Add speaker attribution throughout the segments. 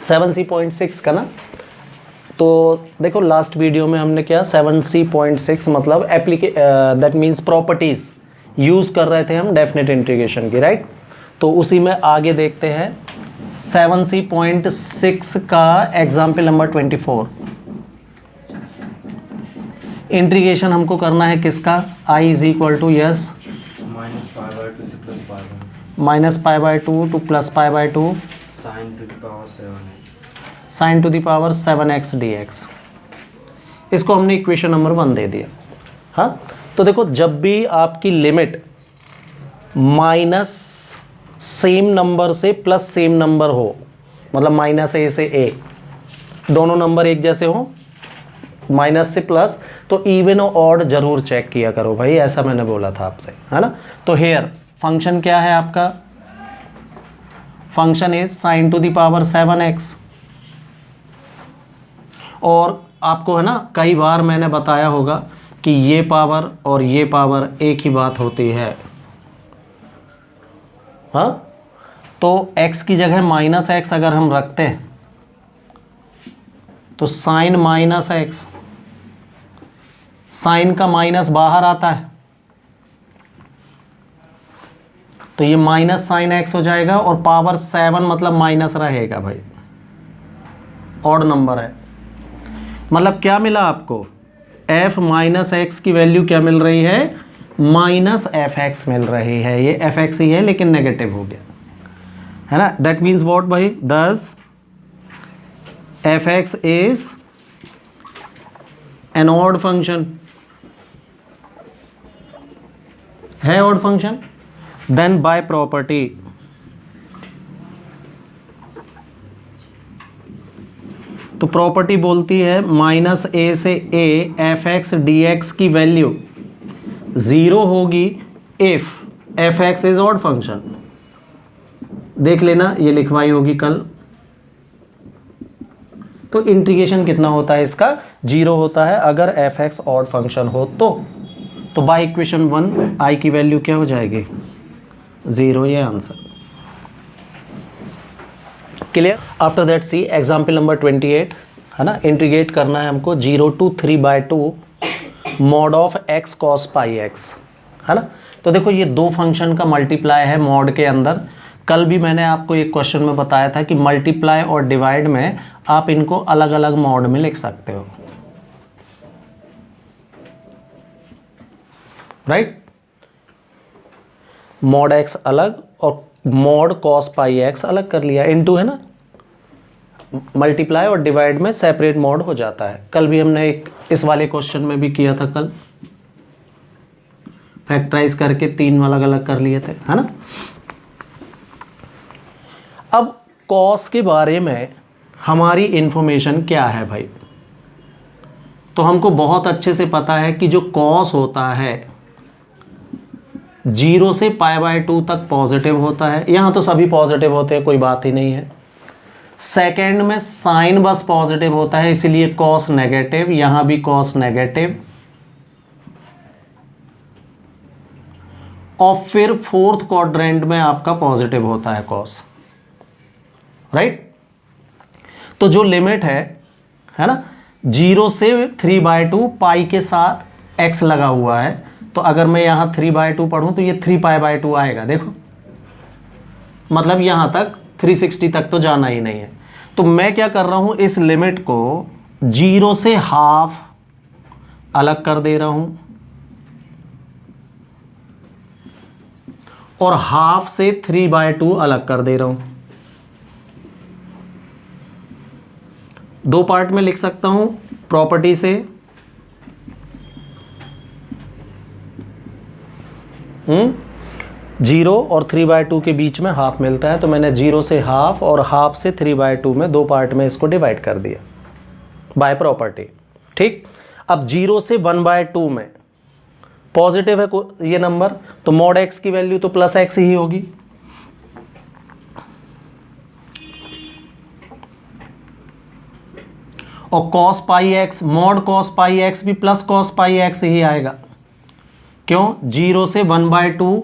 Speaker 1: 7c.6 का ना। तो देखो लास्ट वीडियो में हमने क्या 7c.6 मतलब दैट मीन्स प्रॉपर्टीज़ यूज़ कर रहे थे हम डेफिनेट इंटीग्रेशन की, राइट। तो उसी में आगे देखते हैं 7c.6 का एग्जाम्पल नंबर 24। इंटीग्रेशन हमको करना है किसका, i is equal to yes -π/2 to +π/2 sin to the power 7x dx। इसको हमने इक्वेशन नंबर 1 दे दिया। हाँ, तो देखो जब भी आपकी लिमिट माइनस सेम नंबर से प्लस सेम नंबर हो, मतलब -a से a दोनों नंबर एक जैसे हो, माइनस से प्लस, तो इवन और ऑड जरूर चेक किया करो भाई, ऐसा मैंने बोला था आपसे, है ना। तो हेयर फंक्शन क्या है आपका, function is sin to the power 7x। और आपको है ना कई बार मैंने बताया होगा कि ये पावर और ये पावर एक ही बात होती है। हाँ, तो x की जगह -x अगर हम रखते हैं तो साइन -x, साइन का माइनस बाहर आता है तो ये माइनस साइन x हो जाएगा, और पावर 7 मतलब माइनस रहेगा भाई, ऑड नंबर है। मतलब क्या मिला आपको, f माइनस एक्स की वैल्यू क्या मिल रही है, -fx मिल रही है। ये fx ही है लेकिन नेगेटिव हो गया, है ना। दैट मीन्स व्हाट भाई, दस fx is an odd function, है odd function. Then by property तो प्रॉपर्टी बोलती है -a से a fx dx की वैल्यू 0 होगी if fx is odd function. देख लेना, ये लिखवाई होगी कल। तो इंटीग्रेशन कितना होता है इसका, 0 होता है अगर fx ऑड फंक्शन हो तो बाय इक्वेशन 1 i की वैल्यू क्या हो जाएगी, 0, ये answer clear. After that see example number 28, है ना। इंटीग्रेट करना है हमको 0 to 3/2 mod of x cos πx, है ना। तो देखो ये दो फंक्शन का मल्टीप्लाई है मॉड के अंदर। कल भी मैंने आपको एक क्वेश्चन में बताया था कि मल्टीप्लाई और डिवाइड में आप इनको अलग अलग मॉड में लिख सकते हो, राइट। मॉड x अलग और मॉड cos πx अलग कर लिया, इनटू, है ना। मल्टीप्लाई और डिवाइड में सेपरेट मॉड हो जाता है। कल भी हमने एक इस वाले क्वेश्चन में भी किया था, कल फैक्टराइज करके 3 अलग अलग कर लिए थे, है ना। अब cos के बारे में हमारी इंफॉर्मेशन क्या है भाई, तो हमको बहुत अच्छे से पता है कि जो cos होता है 0 से π/2 तक पॉजिटिव होता है। यहाँ तो सभी पॉजिटिव होते हैं, कोई बात ही नहीं है। सेकेंड में साइन बस पॉजिटिव होता है, इसलिए cos नेगेटिव, यहाँ भी cos नेगेटिव। और फिर फोर्थ क्वाड्रेंट में आपका पॉजिटिव होता है cos, राइट। तो जो लिमिट है ना, 0 से 3/2 पाई के साथ x लगा हुआ है, तो अगर मैं यहाँ 3/2 पढ़ूँ तो ये 3π/2 आएगा। देखो मतलब यहाँ तक 360 तक तो जाना ही नहीं है। तो मैं क्या कर रहा हूँ, इस लिमिट को 0 से हाफ अलग कर दे रहा हूँ और हाफ से 3/2 अलग कर दे रहा हूँ। दो पार्ट में लिख सकता हूँ प्रॉपर्टी से। 0 और 3/2 के बीच में हाफ मिलता है, तो मैंने 0 से हाफ और हाफ से 3/2 में दो पार्ट में इसको डिवाइड कर दिया बाय प्रॉपर्टी, ठीक। अब 0 से 1/2 में पॉजिटिव है ये नंबर, तो मॉड x की वैल्यू तो प्लस x ही होगी। और cos πx, mod cos πx भी प्लस cos πx ही आएगा। क्यों, 0 से 1/2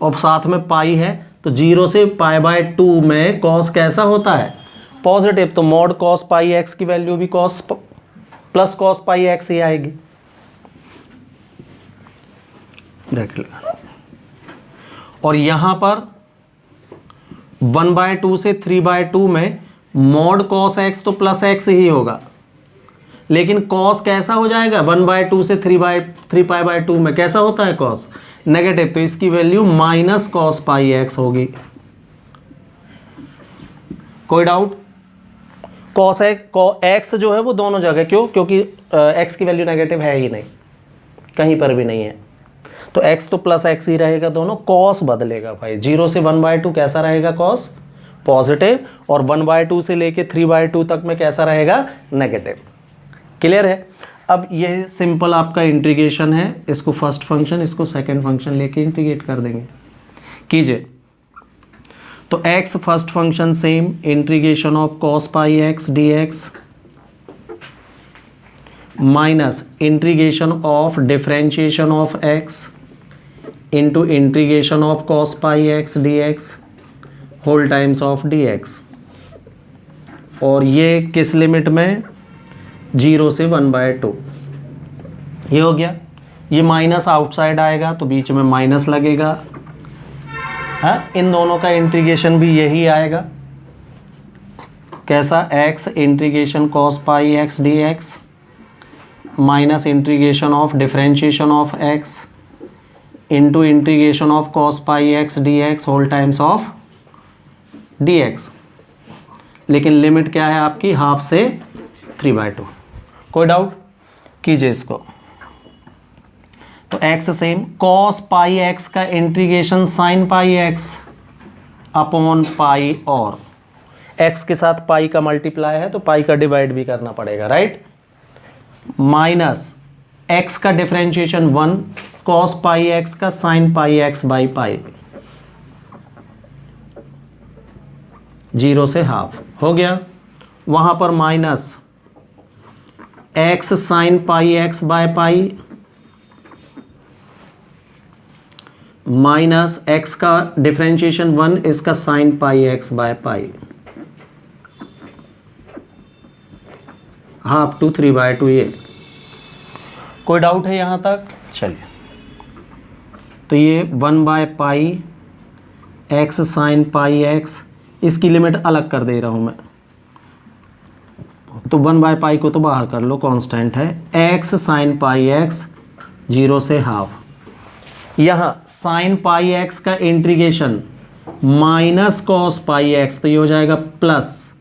Speaker 1: और साथ में पाई है, तो 0 से π/2 में cos कैसा होता है, पॉजिटिव, तो मॉड कॉस पाई एक्स की वैल्यू भी cos plus cos pi x ही आएगी। ब्रैकेट लगा, और यहां पर 1/2 से 3/2 में मॉड कॉस एक्स तो प्लस एक्स ही होगा, लेकिन कॉस कैसा हो जाएगा 1/2 से 3π/2 में कैसा होता है कॉस नेगेटिव, तो इसकी value minus cos pi x होगी। कोई डाउट? कॉस एक्स जो है वो दोनों जगह, क्यों? क्योंकि एक्स की वैल्यू नेगेटिव है ही नहीं, कहीं पर भी नहीं है, तो एक्स तो प्लस एक्स ही रहेगा दोनों। कॉस बदलेगा भाई, 0 से 1/2 कैसा रहेगा कॉस पॉजिटिव, और 1/2 से लेके 3/2 तक में कैसा रहेगा नेगेटिव। क्लियर है? अब ये सिंपल आपका इंटीग्रेशन है, इसको फर्स्ट फंक्शन, इसको सेकंड फंक्शन लेके इंटीग्रेट कर देंगे। कीजिए, तो x first function same, integration of cos pi x d x minus integration of differentiation of x into integration of cos pi x d x whole times of d x, और ये किस limit में 0 से 1/2। ये हो गया, ये minus outside आएगा तो बीच में माइनस लगेगा, हाँ, इन दोनों का इंटीग्रेशन भी यही आएगा। कैसा? x integration cos pi x d x minus integration of differentiation of x into integration of cos pi x d x whole times of d x, लेकिन लिमिट क्या है आपकी 1/2 से 3/2। कोई डाउट? कीजिए इसको, तो x same, cos pi x का integration sin pi x upon pi, और x के साथ पाई का मल्टीप्लाई है तो पाई का डिवाइड भी करना पड़ेगा, राइट, माइनस x का डिफरेंशिएशन 1 cos पाई एक्स का sin pi x by pi, 0 से 1/2 हो गया। वहां पर minus x sin pi x by pi minus x का डिफरेंशिएशन 1 इसका sin pi x by pi, 1/2 to 3/2। ये कोई डाउट है यहां तक? चलिए, तो ये 1/पाई x sin पाई एक्स, इसकी लिमिट अलग कर दे रहा हूं मैं, तो 1/पाई को तो बाहर कर लो, कांस्टेंट है, x sin पाई एक्स 0 से 1/2। यहाँ sin पाई एक्स का integration minus cos pi x, तो ये हो जाएगा प्लस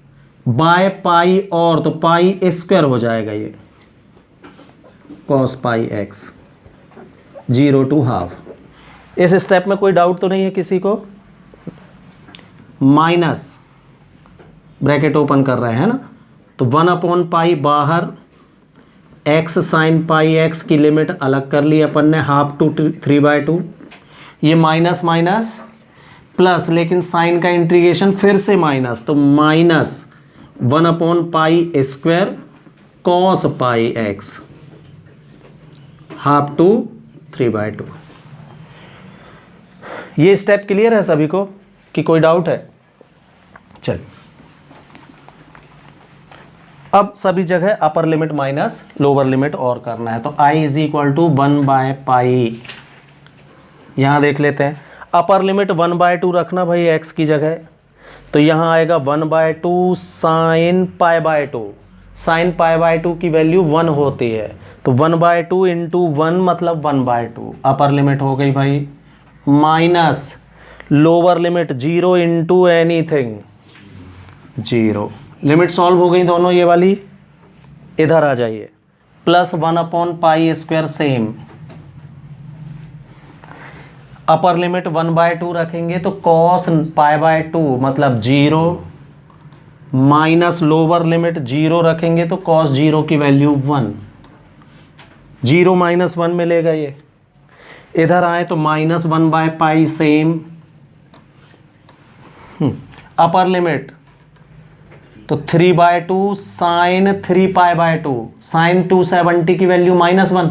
Speaker 1: बाय पाई, और तो पाई स्क्वायर हो जाएगा, ये कॉस पाई एक्स 0 to 1/2। इस स्टेप में कोई डाउट तो नहीं है किसी को? माइनस ब्रैकेट ओपन कर रहे हैं ना, तो 1/पाई बाहर, x sin पाई एक्स की लिमिट अलग कर ली अपन ने 1/2 to 3/2, ये माइनस माइनस प्लस, लेकिन साइन का इंटीग्रेशन फिर से माइनस, तो माइनस 1/पाई square cos pi x 1/2 to 3/2। ये स्टेप क्लियर है सभी को कि कोई डाउट है? चल, अब सभी जगह अपर लिमिट माइनस लोअर लिमिट और करना है, तो i इज इक्वल टू 1/पाई। यहाँ देख लेते हैं, अपर लिमिट 1/2 रखना भाई x की जगह, तो यहाँ आएगा 1/2 साइन पाई/2। साइन पाई/2 की वैल्यू 1 होती है, तो 1/2 इंटू 1 मतलब 1/2। अपर लिमिट हो गई भाई, minus lower limit 0 into anything 0। Limit solve हो गई दोनों ये वाली, इधर आ जाइए, प्लस 1/पाई स्क्वायर सेम। अपर लिमिट 1/2 रखेंगे तो cos पाई/2 मतलब 0, माइनस लोअर लिमिट 0 रखेंगे तो cos 0 की वैल्यू 1, 0 माइनस 1 मिलेगा ये। इधर आए तो माइनस 1/पाई सेम। अपर लिमिट तो 3/2 साइन 3π/2, साइन 270 की वैल्यू -1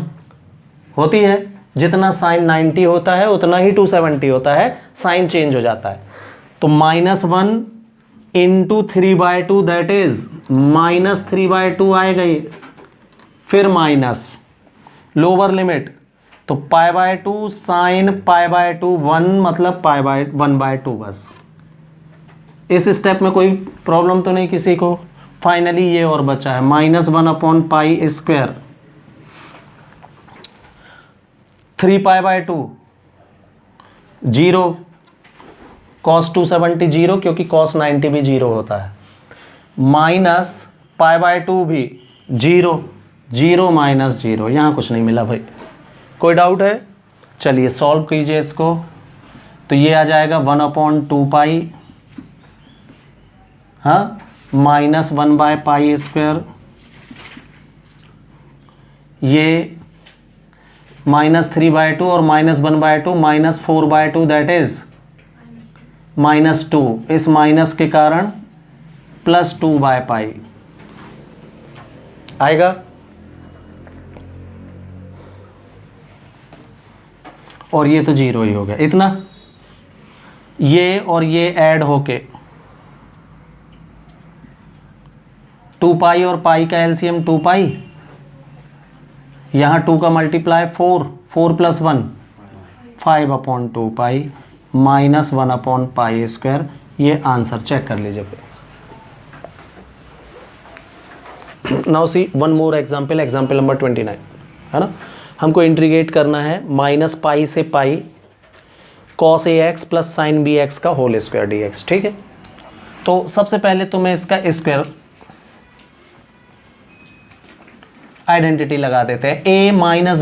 Speaker 1: होती है, जितना साइन 90 होता है उतना ही 270 होता है, साइन चेंज हो जाता है, तो -1 इंटू 3/2 दैट इज -3/2 आएगा ये, फिर माइनस लोअर लिमिट, तो π/2 साइन π/2 1 मतलब π/1/2 बस। इस स्टेप में कोई प्रॉब्लम तो नहीं किसी को। फाइनली ये और बचा है -1/π², 3π/2 0, cos 270 0 क्योंकि cos 90 भी 0 होता है, माइनस π/2 भी 0, 0 माइनस 0, यहाँ कुछ नहीं मिला भाई। कोई डाउट है? चलिए सॉल्व कीजिए इसको। तो ये आ जाएगा 1/2π, हाँ, -1/π², ये -3/2 और -1/2 -4/2 दैट इज -2, इस माइनस के कारण +2/π आएगा। और ये तो 0 ही हो गया इतना। ये और ये ऐड होके 2π और पाई का एलसीएम 2π, यहाँ 2 का मल्टीप्लाई 4, 4 + 1 5/2π -1/π²। ये आंसर चेक कर लीजिए। Now see one more example, example number 29 है ना। हमको इंटीग्रेट करना है -π से π cos ax + sin bx का होल स्क्वायर dx, ठीक है। तो सबसे पहले तो मैं इसका स्क्वायर आइडेंटिटी लगा देते हैं। a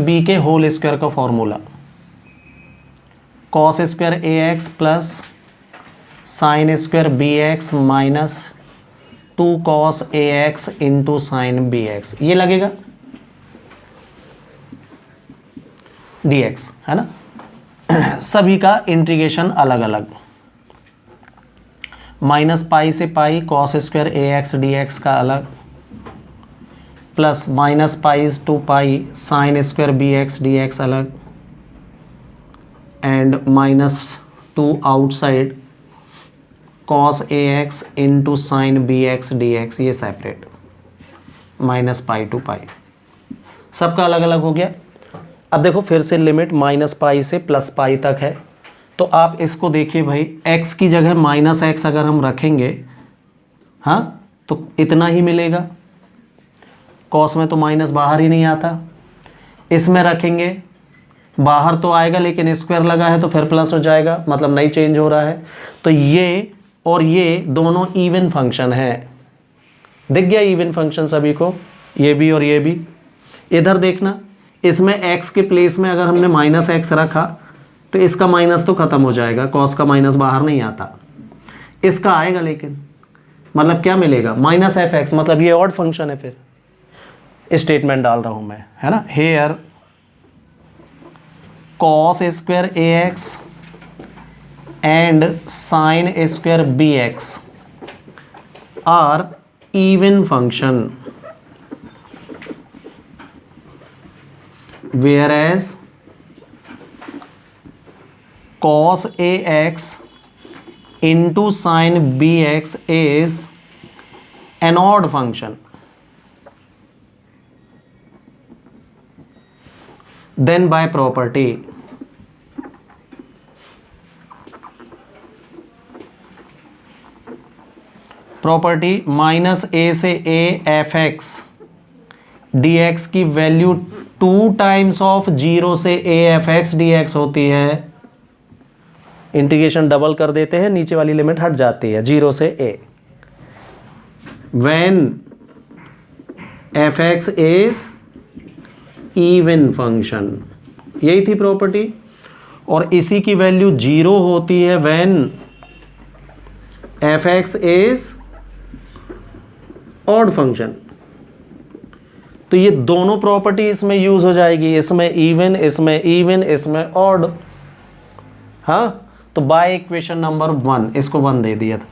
Speaker 1: - b के होल स्क्वायर का formula cos square ax + sin square bx minus 2 cos ax into sine bx, ये लगेगा dx, है ना। सभी का इंटीग्रेशन अलग अलग, -π से π cos स्क्वायर ax dx का अलग, plus -π to π sin square bx dx अलग, and -2 outside cos ax into sine bx dx, ये सेपरेट, -π to π, सबका अलग अलग हो गया। अब देखो फिर से लिमिट -π से +π तक है, तो आप इसको देखिए भाई, x की जगह -x अगर हम रखेंगे, हाँ, तो इतना ही मिलेगा। cos में तो माइनस बाहर ही नहीं आता, इसमें रखेंगे बाहर तो आएगा लेकिन स्क्वायर लगा है तो फिर प्लस हो जाएगा, मतलब नहीं चेंज हो रहा है। तो ये और ये दोनों इवन फंक्शन है, दिख गया इवन फंक्शन सभी को, ये भी और ये भी। इधर देखना, इसमें x के प्लेस में अगर हमने -x रखा तो इसका माइनस तो ख़त्म हो जाएगा, cos का माइनस बाहर नहीं आता, इसका आएगा लेकिन, मतलब क्या मिलेगा -fx, मतलब ये ऑड फंक्शन है। फिर स्टेटमेंट डाल रहा हूँ मैं, है ना। Here cos square ax and sin square bx are even function, whereas cos ax into sin bx is an odd function, then by property -a से a fx dx की वैल्यू 2 टाइम्स ऑफ 0 से a fx dx होती है। Integration double कर देते हैं, नीचे वाली लिमिट हट जाती है 0 से a, when fx is even function, यही थी प्रॉपर्टी। और इसी की वैल्यू 0 होती है when fx is odd function. तो ये दोनों प्रॉपर्टी इसमें यूज हो जाएगी, इसमें इवन, इसमें इवन, इसमें ऑड। हाँ, तो बाय इक्वेशन नंबर 1, इसको 1 दे दिया था,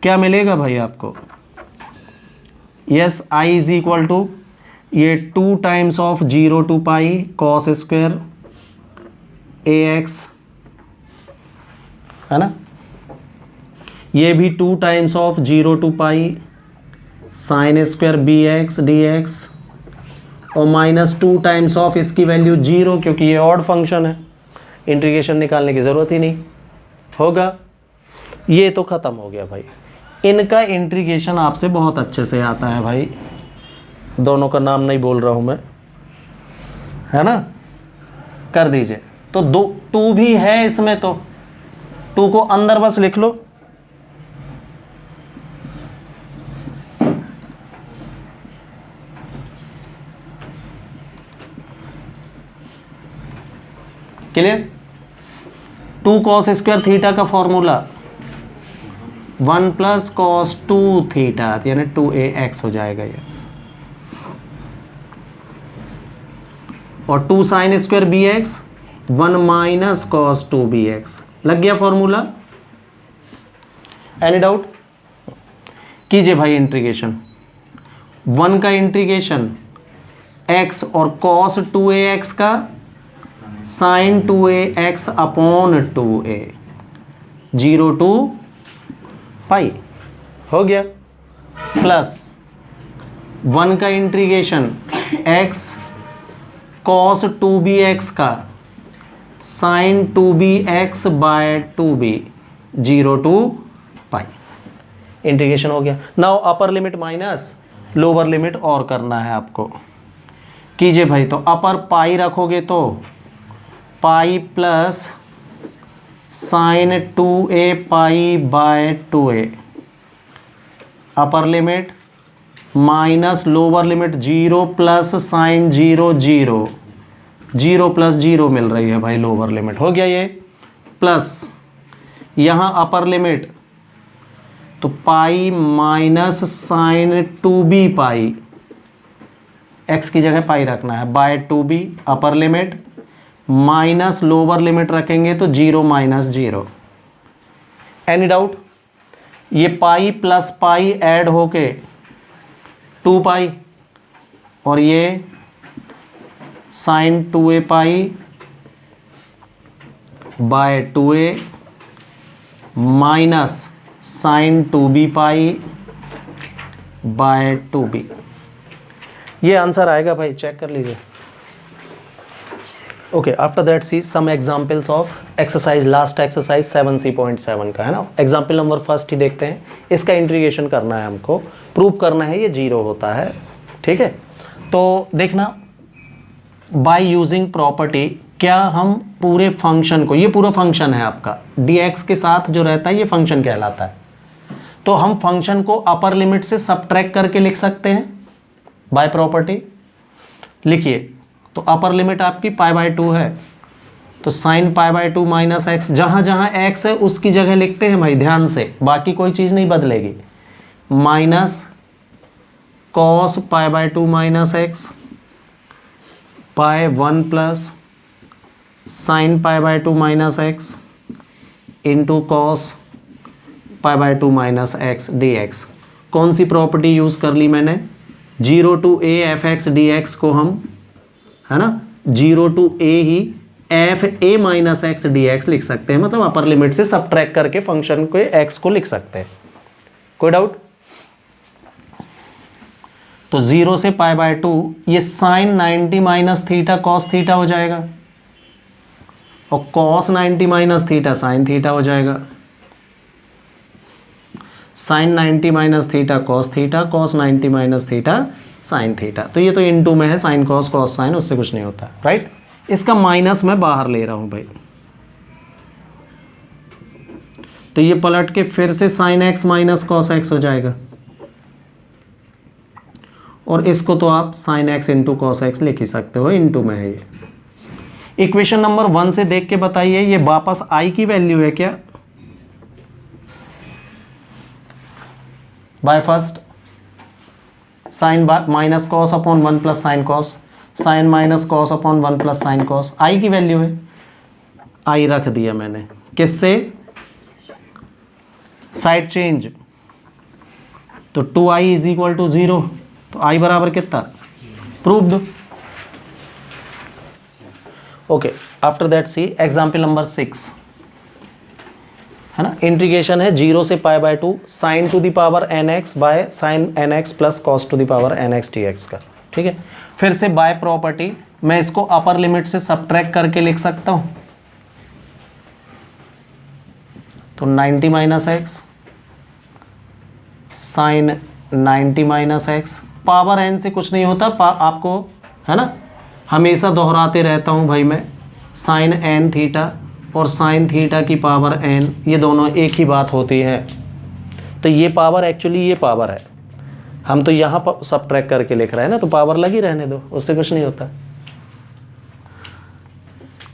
Speaker 1: क्या मिलेगा भाई आपको? Yes, i is equal to ये 2 times of 0 to π cos square ax, है ना, ये भी 2 times of 0 to pi sine square b x d x और -2 टाइम्स ऑफ इसकी वैल्यू 0, क्योंकि ये ऑड फंक्शन है, इंटीग्रेशन निकालने की ज़रूरत ही नहीं होगा। ये तो ख़त्म हो गया भाई। इनका इंटीग्रेशन आपसे बहुत अच्छे से आता है भाई, दोनों का नाम नहीं बोल रहा हूँ मैं, है ना, कर दीजिए। तो 2 भी है इसमें, तो 2 को अंदर बस लिख लो। क्लियर। 2 cos स्क्वायर थीटा का फॉर्मूला 1 + cos 2 थीटा, यानी 2ax हो जाएगा ये, और 2 sin square bx 1 - cos 2bx। लग गया फॉर्मूला। Any doubt? कीजिए भाई इंटीग्रेशन। 1 का इंटीग्रेशन x और cos 2ax का sin 2ax upon 2a 0 to पाई हो गया, प्लस 1 का इंटीग्रेशन x cos 2bx का sin 2bx by 2b 0 to पाई। इंटीग्रेशन हो गया। Now upper limit minus lower limit और करना है आपको। कीजिए भाई, तो अपर पाई रखोगे तो pi plus sign 2a pi by 2a, upper limit minus lower limit 0 plus sign 0 0, 0 + 0 मिल रही है भाई लोअर लिमिट, हो गया ये, प्लस यहाँ अपर लिमिट तो pi minus sine 2b pi, x की जगह पाई रखना है, by 2b upper limit, minus lower limit रखेंगे तो 0 - 0। Any doubt? ये पाई प्लस पाई ऐड होके 2 पाई, और ये sine 2a pi by 2a minus sine 2b pi by 2b। ये आंसर आएगा भाई, चेक कर लीजिए। Okay, after that see some examples of exercise, last exercise 7C.7 का है ना। एग्जांपल नंबर फर्स्ट ही देखते हैं। इसका इंटीग्रेशन करना है हमको, प्रूव करना है ये 0 होता है, ठीक है। तो देखना, बाय यूजिंग प्रॉपर्टी, क्या हम पूरे फंक्शन को, ये पूरा फंक्शन है आपका, dx के साथ जो रहता है ये फंक्शन कहलाता है, तो हम फंक्शन को अपर लिमिट से सबट्रैक्ट करके लिख सकते हैं बाय प्रॉपर्टी। लिखिए, तो अपर लिमिट आपकी π/2 है, तो sin π/2 माइनस एक्स, जहाँ जहाँ x है उसकी जगह लिखते हैं भाई ध्यान से, बाकी कोई चीज़ नहीं बदलेगी, minus cos π/2 minus x π1 plus sin π/2 minus x into cos π/2 minus x dx। कौन सी प्रॉपर्टी यूज़ कर ली मैंने? 0 to a fx dx को हम, है ना, 0 to a he f a minus x d x लिख सकते हैं, मतलब अपर लिमिट से सबट्रैक्ट करके फंक्शन के x को लिख सकते हैं। कोई डाउट? तो 0 से π/2 ये sine 90 minus theta cos theta हो जाएगा, और cos 90 minus theta sine theta हो जाएगा, sine 90 minus theta cos theta, cos 90 minus theta sine theta. तो ये तो इनटू में है, साइन कॉस कॉस साइन, उससे कुछ नहीं होता, राइट। इसका माइनस मैं बाहर ले रहा हूं भाई, तो ये पलट के फिर से sine x minus cos x हो जाएगा, और इसको तो आप sine x into cos x लिख ही सकते हो, इनटू में है ये। इक्वेशन नंबर 1 से देख के बताइए, ये वापस आई की वैल्यू है क्या? By first sine minus cos upon 1 plus sine cos, sine minus cos upon 1 plus sine cos, I की वैल्यू है, आई रख दिया मैंने, किससे? साइड चेंज, तो 2i = 0, तो i बराबर कितना? Proved. Okay, after that see example number 6। है ना। इंटीग्रेशन है 0 से pi by 2 sine to the power n x by sine n x plus cos to the power n x d x का। ठीक है, फिर से बाय प्रॉपर्टी मैं इसको अपर लिमिट से सबट्रैक्ट करके लिख सकता हूं, तो 90 minus x sine 90 minus x, power n से कुछ नहीं होता, आपको है ना हमेशा दोहराते रहता हूं भाई मैं, साइन एन थीटा और साइन थीटा की पावर एन, ये दोनों एक ही बात होती है। तो ये पावर एक्चुअली ये पावर है, हम तो यहाँ पर सबट्रैक्ट करके लिख रहे हैं ना, तो पावर लगी रहने दो, उससे कुछ नहीं होता।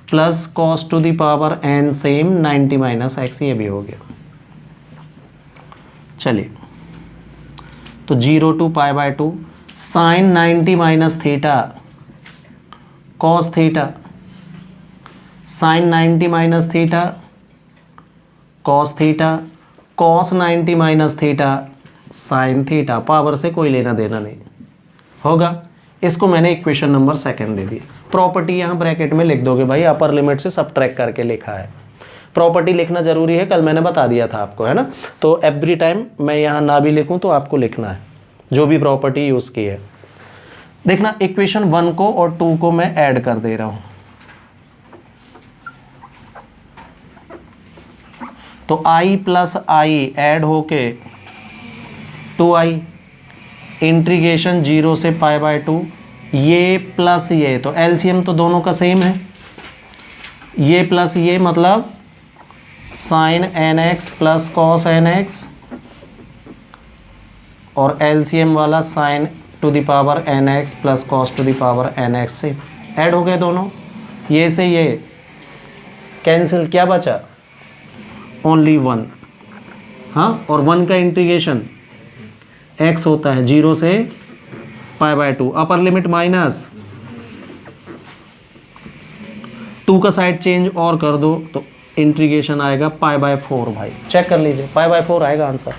Speaker 1: Plus cos to the power n same 90 minus x, ये भी हो गया। चलिए, तो 0 to pi by 2 sine 90 minus theta cos theta, sine 90 minus theta cos theta, cos 90 minus theta sine theta, power से कोई लेना देना नहीं होगा। इसको मैंने इक्वेशन नंबर 2 दे दी। प्रॉपर्टी यहाँ ब्रैकेट में लिख दोगे भाई, अपर लिमिट से सबट्रैक्ट करके लिखा है। प्रॉपर्टी लिखना जरूरी है, कल मैंने बता दिया था आपको, है ना। तो एवरी टाइम मैं यहाँ ना भी लिखूँ तो आपको लिखना है जो भी प्रॉपर्टी यूज़ की है। देखना, इक्वेशन 1 को और 2 को मैं ऐड कर दे रहा हूँ, तो i प्लस आई ऐड होके 2i, इंटीग्रेशन 0 से पाई बाय 2, ये प्लस ये, तो एलसीएम तो दोनों का सेम है, ये प्लस ये मतलब sine n x plus cos n x, और एलसीएम वाला sine to the power n x plus cos to the power n x से ऐड हो गए दोनों, ये से ये कैंसिल, क्या बचा ओनली 1। हाँ, और 1 का इंटीग्रेशन x होता है 0 से pi by 2, upper limit minus 2 का साइड चेंज और कर दो तो इंटीग्रेशन आएगा पाई बाय 4। भाई चेक कर लीजिए, पाई बाय 4 आएगा answer.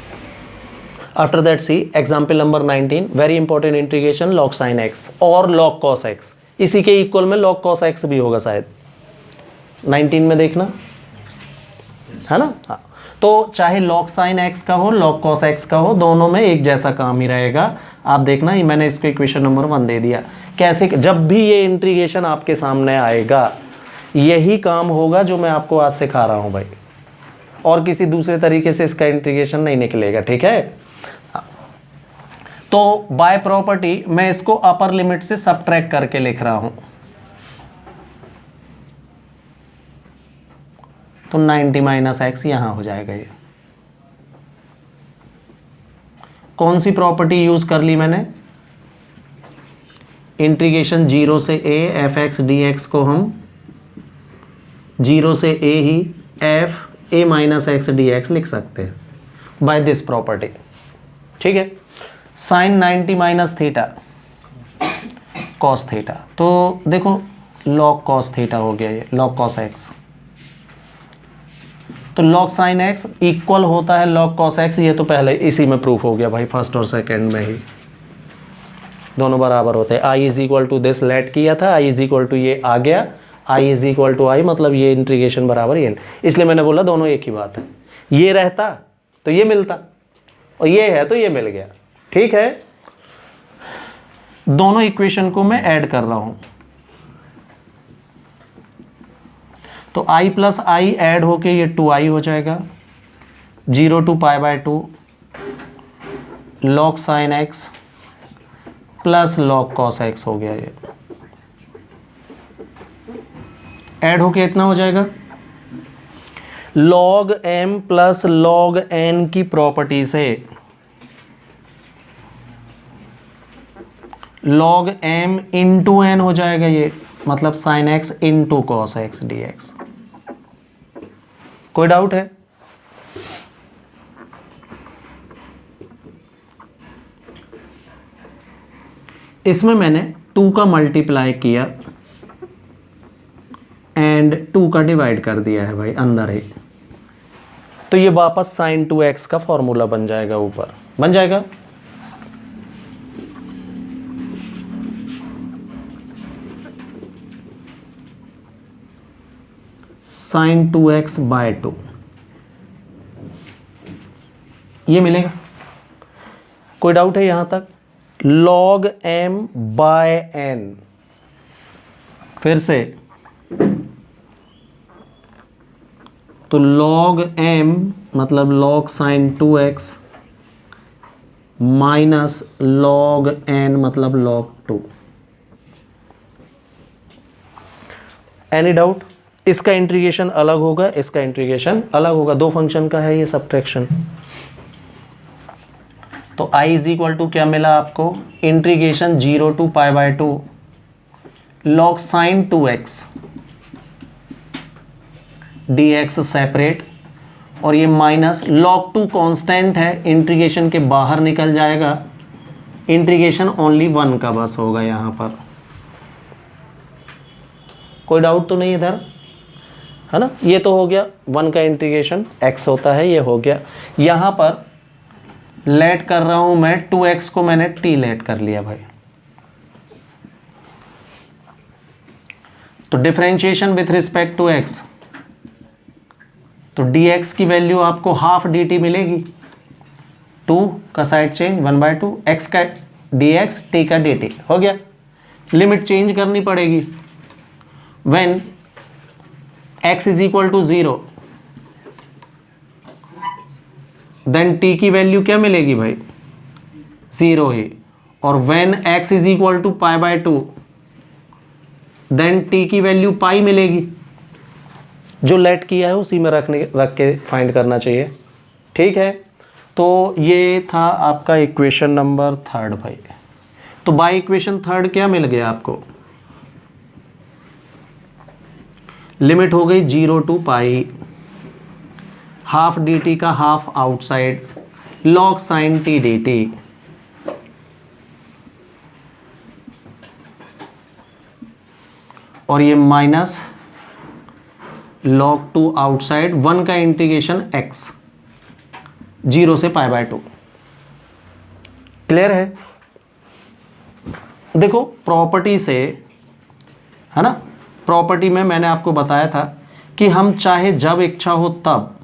Speaker 1: After that see example number 19, very important integration log sine x और लॉग कॉस एक्स, इसी के इक्वल में लॉग कॉस एक्स भी होगा शायद 19 में, देखना है ना। हाँ, तो चाहे लॉग साइन एक्स का हो लॉग कॉस एक्स का हो, दोनों में एक जैसा काम ही रहेगा। आप देखना, ये मैंने इसको इक्वेशन नंबर 1 दे दिया। कैसे, जब भी ये इंटीग्रेशन आपके सामने आएगा यही काम होगा जो मैं आपको आज सिखा रहा हूं भाई, और किसी दूसरे तरीके से इसका इंटीग्रेशन नहीं निकलेगा। ठीक है, तो बाय प्रॉपर्टी मैं इसको अपर लिमिट से सबट्रैक्ट करके लिख रहा हूं, तो 90 माइनस एक्स यहां हो जाएगा। ये कौन सी प्रॉपर्टी यूज कर ली मैंने, इंटीग्रेशन 0 से a f x d x को हम 0 से a ही f a minus x d x लिख सकते हैं बाय दिस प्रॉपर्टी। ठीक है, sine 90 minus theta cos theta, तो देखो लॉग कॉस थीटा हो गया, ये लॉग कॉस एक्स, तो लॉग साइन एक्स इक्वल होता है लॉग कॉस एक्स, ये तो पहले इसी में प्रूफ हो गया भाई, फर्स्ट और सेकंड में ही दोनों बराबर होते हैं। I is equal to this let किया था, आई इज इक्वल टू ये आ गया, I is equal to I, मतलब ये इंटीग्रेशन बराबर ये, इसलिए मैंने बोला दोनों एक ही बात है। ये रहता तो ये मिलता, और ये है तो ये मिल गया। ठीक है, दोनों इक्वेशन को मैं ऐड कर रहा हूं, तो i प्लस आई ऐड होके ये 2i हो जाएगा, 0 to pi by 2 log sine x plus log cos x हो गया, ये ऐड होके इतना हो जाएगा। Log m plus log n की प्रॉपर्टी से लॉग m इंटू n हो जाएगा, ये मतलब sine x into cos x d x. कोई डाउट है? इसमें मैंने 2 का मल्टीप्लाई किया एंड 2 का डिवाइड कर दिया है भाई अंदर ही, तो ये वापस साइन 2x का फॉर्मूला बन जाएगा, ऊपर बन जाएगा। साइन 2x बाय 2 ये मिलेगा। कोई डाउट है यहां तक? log m बाय n, फिर से तो log m मतलब log sin 2x minus log n मतलब log 2। Any doubt? इसका इंटीग्रेशन अलग होगा, इसका इंटीग्रेशन अलग होगा, दो फंक्शन का है ये सब्ट्रैक्शन। तो i इज इक्वल टू क्या मिला आपको? Integration 0 to π/2 log sin 2x dx separate, और ये माइनस log 2 कांस्टेंट है, इंटीग्रेशन के बाहर निकल जाएगा, इंटीग्रेशन ओनली 1 का बस होगा यहाँ पर। कोई डाउट तो नहीं इधर, है ना? ये तो हो गया 1 का इंटीग्रेशन x होता है, ये हो गया। यहाँ पर लेट कर रहा हूं मैं 2x को, मैंने t लेट कर लिया भाई। तो differentiation with respect to x, तो dx की वैल्यू आपको हाफ dt मिलेगी, 2 का साइड चेंज 1/2, x का dx, t का dt हो गया। लिमिट चेंज करनी पड़ेगी। when x is equal to 0 then t की वैल्यू क्या मिलेगी भाई? 0 ही। और when x is equal to π/2 then t की वैल्यू पाई मिलेगी। जो लेट किया है उसी में रख के फाइंड करना चाहिए, ठीक है? तो ये था आपका इक्वेशन नंबर 3 भाई। तो बाय इक्वेशन 3 क्या मिल गया आपको? लिमिट हो गई 0 to π, हाफ dt का half outside, log sin t dt, और ये माइनस log 2 आउटसाइड, 1 का इंटीग्रेशन x 0 से π/2। क्लियर है? देखो प्रॉपर्टी से, है ना, प्रॉपर्टी में मैंने आपको बताया था कि हम चाहे जब इच्छा हो तब,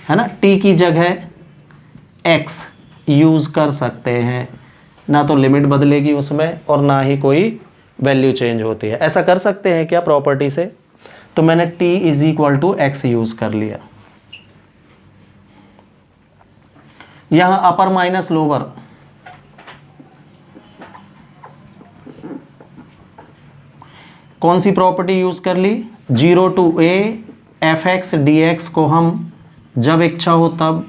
Speaker 1: है ना, t की जगह x यूज कर सकते हैं, ना तो लिमिट बदलेगी उसमें और ना ही कोई वैल्यू चेंज होती है। ऐसा कर सकते हैं क्या प्रॉपर्टी से? तो मैंने t is equal to x use कर लिया। यहां अपर माइनस लोअर, कौन सी प्रॉपर्टी यूज कर ली? 0 to a fx dx को हम जब इच्छा हो तब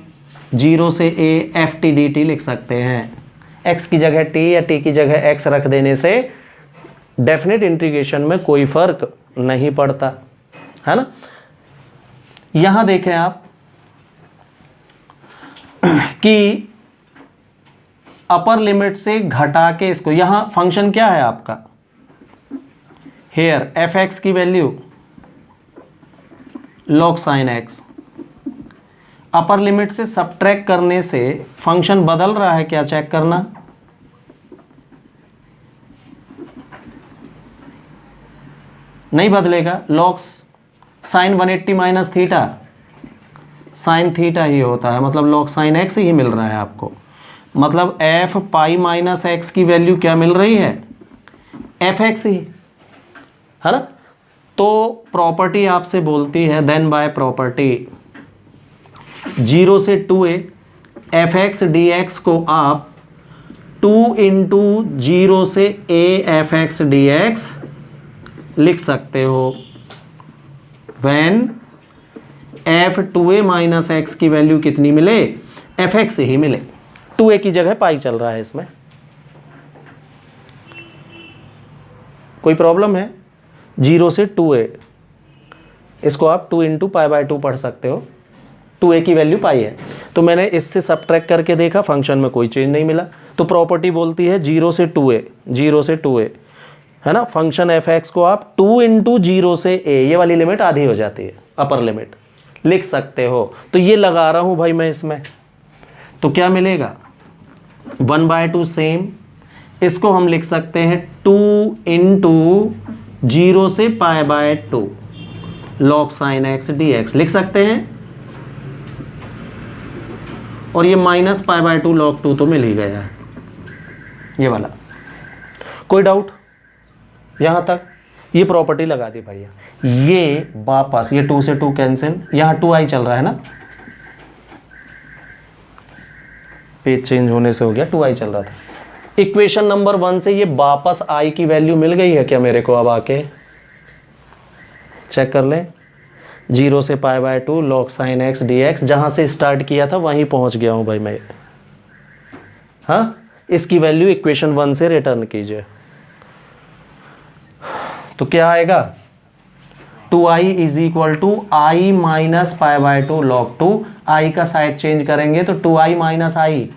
Speaker 1: 0 से a ft dt लिख सकते हैं। x की जगह t या t की जगह x रख देने से डेफिनेट इंटीग्रेशन में कोई फर्क नहीं पड़ता, है ना? यहां देखें आप कि अपर लिमिट से घटा के इसको, यहां फंक्शन क्या है आपका? हेयर fx की value log sin x, upper limit से सबट्रैक्ट करने से फंक्शन बदल रहा है क्या, चेक करना। नहीं बदलेगा। log sin 180 माइनस थीटा sin थीटा ही होता है, मतलब log sin x ही मिल रहा है आपको। मतलब f पाई माइनस x की वैल्यू क्या मिल रही है? fx ही, है ना? तो प्रॉपर्टी आपसे बोलती है देन बाय प्रॉपर्टी 0 से 2a fx dx को आप 2 इंटू 0 से a fx dx लिख सकते हो when f 2a minus x की वैल्यू कितनी मिले? fx ही मिले। 2a की जगह पाई चल रहा है इसमें, कोई प्रॉब्लम है? 0 से 2a, इसको आप 2 इंटू π/2 पढ़ सकते हो। 2a की वैल्यू पाई है, तो मैंने इससे सबट्रैक्ट करके देखा, फंक्शन में कोई चेंज नहीं मिला। तो प्रॉपर्टी बोलती है 0 से 2a, 0 से 2a, है ना, फंक्शन fx को आप 2 इंटू 0 से a, ये वाली लिमिट आधी हो जाती है, अपर लिमिट लिख सकते हो। तो ये लगा रहा हूं भाई मैं इसमें, तो क्या मिलेगा? 1/2 सेम, इसको हम लिख सकते हैं 2 इंटू 0 से π/2 log sin x dx लिख सकते हैं। और ये माइनस पाई बाय 2 log 2 तो मिल ही गया है, ये वाला। कोई डाउट यहां तक? ये प्रॉपर्टी लगा दी भैया। ये वापस ये 2 से 2 कैंसिल, यहां 2i चल रहा है ना, पेज चेंज होने से हो गया, 2i चल रहा था। इक्वेशन नंबर 1 से ये वापस i की वैल्यू मिल गई है क्या मेरे को? अब आके चेक कर लें। 0 से pi by 2 log sin x dx, जहां से स्टार्ट किया था वहीं पहुंच गया हूं भाई मैं। हाँ, इसकी वैल्यू इक्वेशन 1 से रिटर्न कीजिए, तो क्या आएगा? 2i is equal to i minus pi by 2 log 2। i का साइड चेंज करेंगे तो 2i minus i,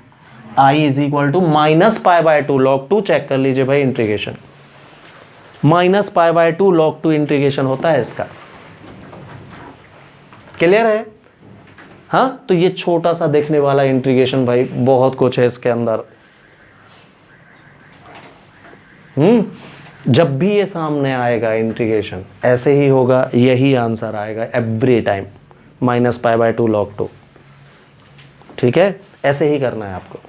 Speaker 1: i is equal to minus pi by 2 log 2। Check कर लीजिए भाई integration, minus pi by 2 log 2 integration होता है इसका। क्लियर है? हाँ, तो ये छोटा सा देखने वाला इंटीग्रेशन भाई, बहुत कुछ है इसके अंदर। जब भी ये सामने आएगा इंटीग्रेशन ऐसे ही होगा, यही आंसर आएगा every time, minus pi by 2 log 2। ठीक है, ऐसे ही करना है आपको।